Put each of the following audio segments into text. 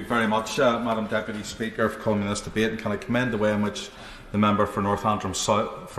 you very much, Madam Deputy Speaker, for calling this debate, and can I commend the way in which the member for Northampton South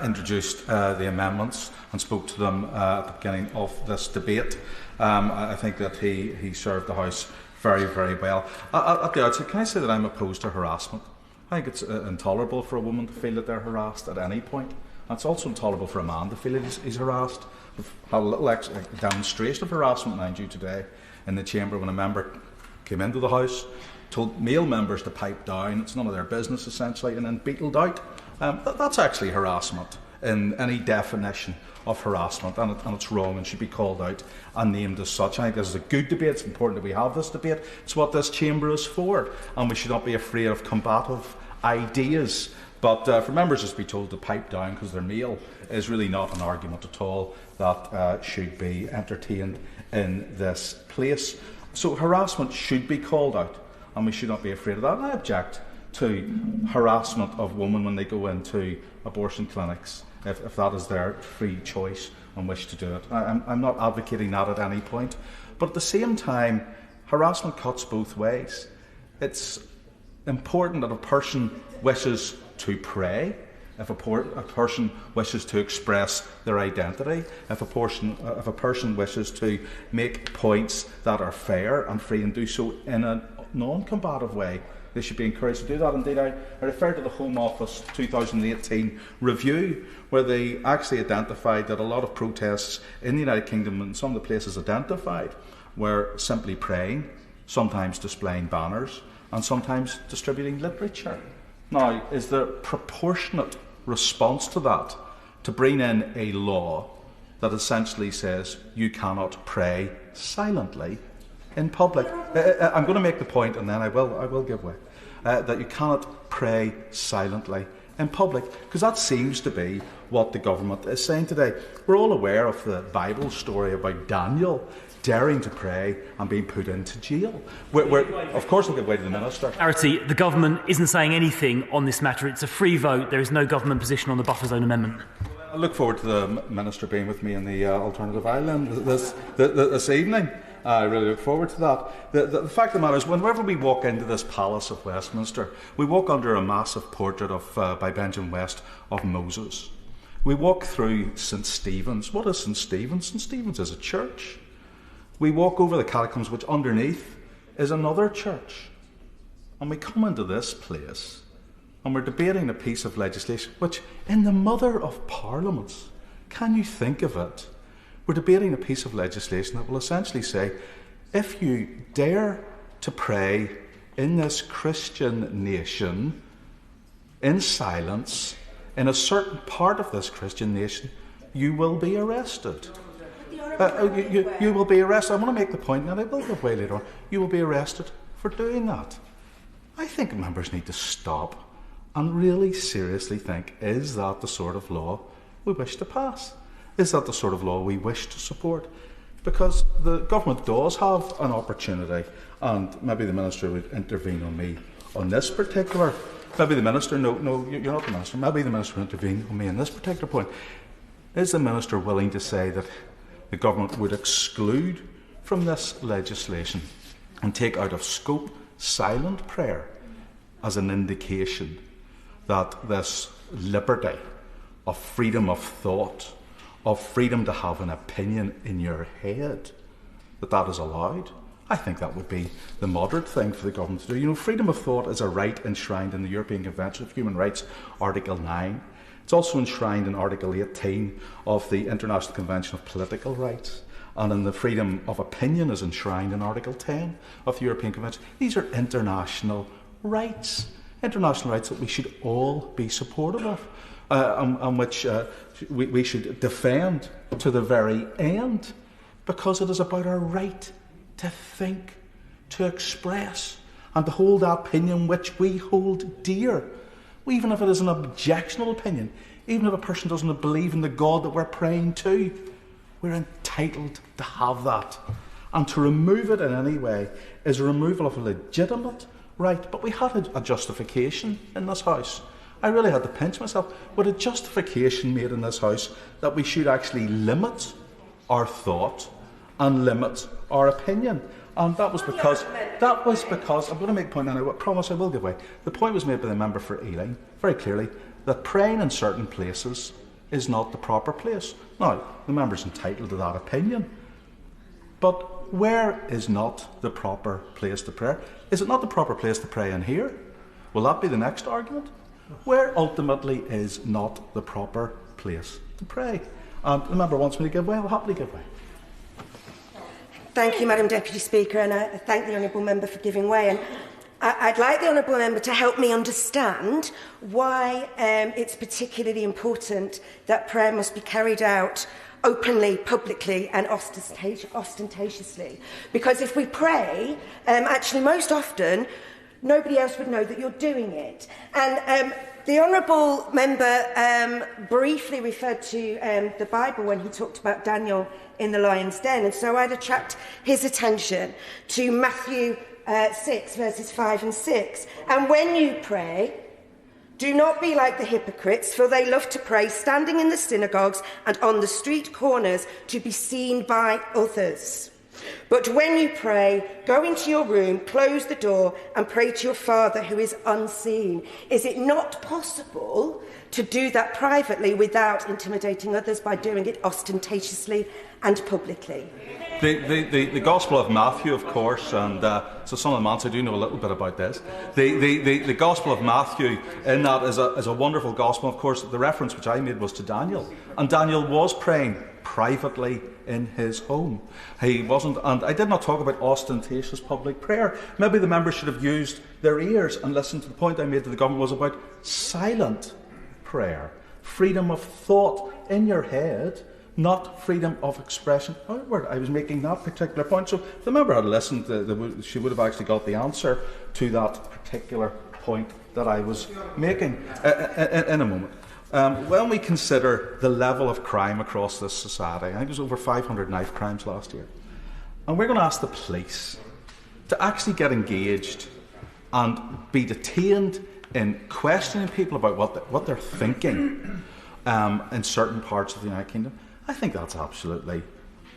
introduced the amendments and spoke to them at the beginning of this debate. I think that he served the House very, very well. At the outset, can I say that I'm opposed to harassment? I think it's intolerable for a woman to feel that they're harassed at any point. And it's also intolerable for a man to feel that he's harassed. We've had a little demonstration of harassment, mind you, today in the chamber when a member came into the House, told male members to pipe down, it's none of their business essentially, and then beetled out. That's actually harassment in any definition of harassment, and it's wrong and should be called out and named as such. I think this is a good debate. It's important that we have this debate. It's what this chamber is for, and we should not be afraid of combative ideas. But for members just to be told to pipe down because they're male is really not an argument at all that should be entertained in this place. So harassment should be called out, and we should not be afraid of that. And I object to harassment of women when they go into abortion clinics, if that is their free choice and wish to do it. I'm not advocating that at any point. But at the same time, harassment cuts both ways. It's important that a person wishes to pray, if a person wishes to express their identity, if a person wishes to make points that are fair and free and do so in a non-combative way, they should be encouraged to do that. Indeed, I refer to the Home Office 2018 review, where they actually identified that a lot of protests in the United Kingdom and some of the places identified were simply praying, sometimes displaying banners, and sometimes distributing literature. Now, is there proportionate response to that to bring in a law that essentially says you cannot pray silently in public? I'm going to make the point, and then I will give way, that you cannot pray silently in public, because that seems to be what the government is saying today. We're all aware of the Bible story about Daniel daring to pray and being put into jail. Of course, I'll give way to the Minister. Clarity, the government isn't saying anything on this matter. It's a free vote. There is no government position on the buffer zone amendment. I look forward to the Minister being with me in the alternative island this evening. I really look forward to that. The fact of the matter is, whenever we walk into this Palace of Westminster, we walk under a massive portrait by Benjamin West of Moses. We walk through St Stephen's. What is St Stephen's? St Stephen's is a church. We walk over the catacombs, which underneath is another church. And we come into this place, and we're debating a piece of legislation, which, in the mother of parliaments, can you think of it? We're debating a piece of legislation that will essentially say, if you dare to pray in this Christian nation, in silence, in a certain part of this Christian nation, you will be arrested. You will be arrested. I want to make the point, and I will give way later on. You will be arrested for doing that. I think members need to stop and really seriously think, is that the sort of law we wish to pass? Is that the sort of law we wish to support? Because the government does have an opportunity, and maybe the Minister would intervene on me on this particular. Maybe the Minister, no, you're not the Minister. Maybe the Minister would intervene on me on this particular point. Is the Minister willing to say that the government would exclude from this legislation and take out of scope silent prayer as an indication that this liberty of freedom of thought, of freedom to have an opinion in your head, that is allowed? I think that would be the moderate thing for the government to do. You know, freedom of thought is a right enshrined in the European Convention of Human Rights, Article 9. It's also enshrined in Article 18 of the International Convention of Political Rights, and in the freedom of opinion is enshrined in Article 10 of the European Convention. These are international rights that we should all be supportive of, and which we should defend to the very end, because it is about our right to think, to express, and to hold that opinion which we hold dear. Even if it is an objectionable opinion, even if a person doesn't believe in the God that we're praying to, we're entitled to have that. And to remove it in any way is a removal of a legitimate right. But we had a justification in this House. I really had to pinch myself with a justification made in this House that we should actually limit our thought and limit our opinion. And that was because I'm going to make a point, and I promise I will give way. The point was made by the member for Ealing very clearly that praying in certain places is not the proper place. Now, the member's entitled to that opinion, but where is not the proper place to pray? Is it not the proper place to pray in here? Will that be the next argument? Where ultimately is not the proper place to pray? And the member wants me to give way, I'll happily give way. Thank you, Madam Deputy Speaker, and I thank the Honourable Member for giving way. And I'd like the Honourable Member to help me understand why it's particularly important that prayer must be carried out openly, publicly and ostentatiously. Because if we pray, actually most often, nobody else would know that you're doing it. And the Honourable Member briefly referred to the Bible when he talked about Daniel in the lion's den, and so I'd attract his attention to Matthew 6, verses 5 and 6. And when you pray, do not be like the hypocrites, for they love to pray standing in the synagogues and on the street corners to be seen by others. But when you pray, go into your room, close the door, and pray to your Father who is unseen. Is it not possible to do that privately without intimidating others by doing it ostentatiously and publicly? The Gospel of Matthew, of course, and so some of the months I do know a little bit about this. The Gospel of Matthew, in that, is a wonderful Gospel. Of course, the reference which I made was to Daniel, and Daniel was praying privately in his home. He wasn't, and I did not talk about ostentatious public prayer. Maybe the members should have used their ears and listened to the point I made to the government was about silent prayer, freedom of thought in your head, not freedom of expression outward. I was making that particular point. So if the member had listened, she would have actually got the answer to that particular point that I was making in a moment. When we consider the level of crime across this society, I think there's over 500 knife crimes last year, and we're going to ask the police to actually get engaged and be detained in questioning people about what they're thinking in certain parts of the United Kingdom. I think that's absolutely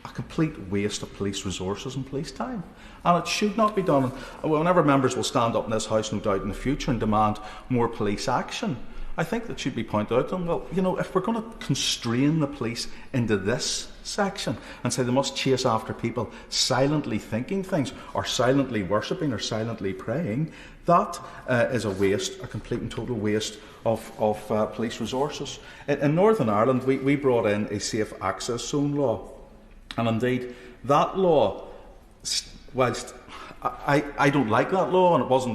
a complete waste of police resources and police time. And it should not be done. Whenever members will stand up in this House, no doubt, in the future and demand more police action, I think that should be pointed out to them. Well, you know, if we're going to constrain the police into this section and say they must chase after people silently thinking things, or silently worshipping, or silently praying, that is a waste, a complete and total waste of police resources. In Northern Ireland, we brought in a safe access zone law, and indeed that law, whilst I don't like that law, and it was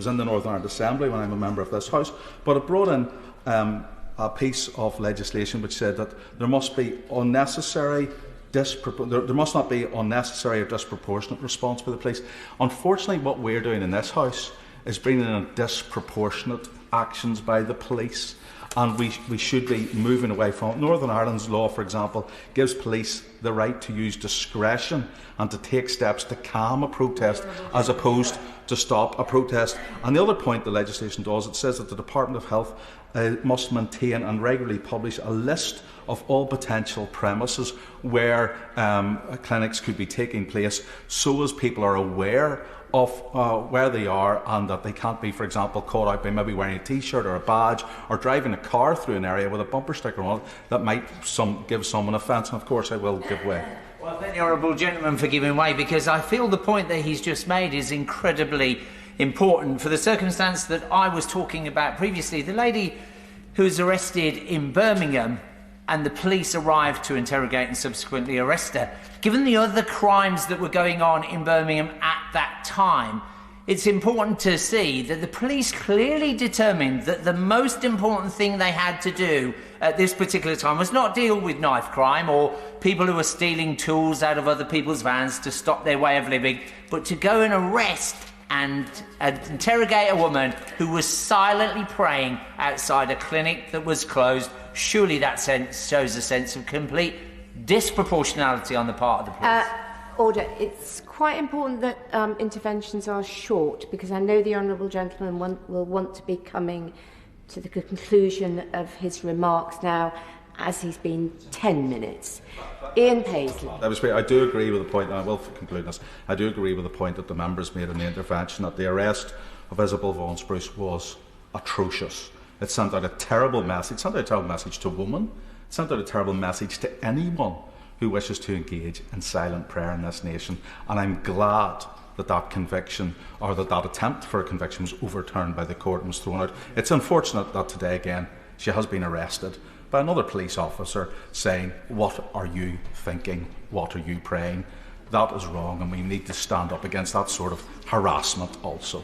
in the Northern Ireland Assembly when I'm a member of this House, but it brought in a piece of legislation which said that there must be there must not be unnecessary or disproportionate response by the police. Unfortunately, what we're doing in this House is bringing in disproportionate actions by the police, and we should be moving away from it. Northern Ireland's law, for example, gives police the right to use discretion and to take steps to calm a protest as opposed to stop a protest. And the other point the legislation does, it says that the Department of Health must maintain and regularly publish a list of all potential premises where clinics could be taking place, so as people are aware of where they are, and that they can't be, for example, caught out by maybe wearing a t-shirt or a badge or driving a car through an area with a bumper sticker on it that might give someone offence. And of course I will give way. Well, thank the honourable gentleman for giving way, because I feel the point that he's just made is incredibly important for the circumstance that I was talking about previously. The lady who was arrested in Birmingham, and the police arrived to interrogate and subsequently arrest her. Given the other crimes that were going on in Birmingham at that time, it's important to see that the police clearly determined that the most important thing they had to do at this particular time was not deal with knife crime or people who were stealing tools out of other people's vans to stop their way of living, but to go and arrest and interrogate a woman who was silently praying outside a clinic that was closed. Surely that shows a sense of complete disproportionality on the part of the police. Order. It's quite important that interventions are short, because I know the honourable gentleman will want to be coming to the conclusion of his remarks now, as he's been 10 minutes. Ian Paisley. I do agree with the point, and I will conclude this, I do agree with the point that the members made in the intervention, that the arrest of Isabel Vaughan Spruce was atrocious. It sent out a terrible message. It sent out a terrible message to women. It sent out a terrible message to anyone who wishes to engage in silent prayer in this nation. And I'm glad that that conviction, or that attempt for a conviction, was overturned by the court and was thrown out. It's unfortunate that today, again, she has been arrested by another police officer saying, "What are you thinking? What are you praying?" That is wrong, and we need to stand up against that sort of harassment also.